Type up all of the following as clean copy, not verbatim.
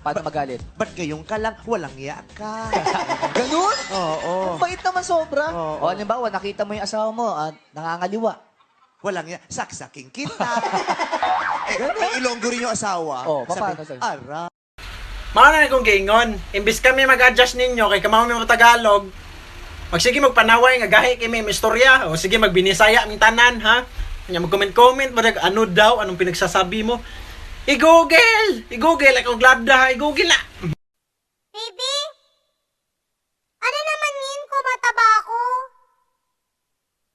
Paano magalit? Ba't ngayon ka lang, walang iya ka? Ganun? Oo. Ang bait naman sobra. Oo. O, halimbawa, nakita mo yung asawa mo at nangangaliwa. Walang iya. Saksaking kita. Ilonggo rin yung asawa. Paano sa'yo? Ara. Mga na kong gingon, imbis kami mag-adjust ninyo kay kamao mi mga Tagalog, magsige magpanaway nga gahi kay may istorya o sige magbinisaya aming tanan ha. Kanya mag-comment badag ano daw anong pinagsasabi mo. I-google ako glada, i-google na. Baby? Ano naman yun ko mataba ako?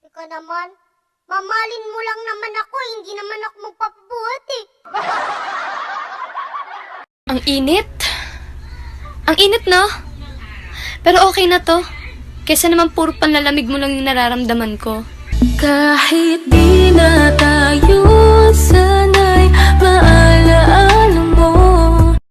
Ikaw naman, mamalin mo lang naman ako, hindi naman ako magpapabuhat eh. Ang init. Ang init, no? Pero okay na to. Kesa naman puro panlalamig mo lang yung nararamdaman ko. Kahit di na tayo sanay, maalaala mo.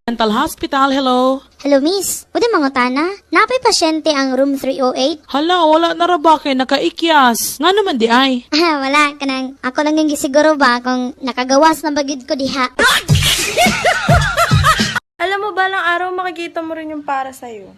Mental Hospital, hello. Hello miss, pwede mangutana? Napay pasyente ang room 308? Hala, wala na ra ba kay nakaikyas? Nga naman di ay. Wala, kanang ako lang yung gisiguro ba kung nakagawas na bagid ko diha. Alam mo ba lang araw makikita mo rin yung para sa'yo?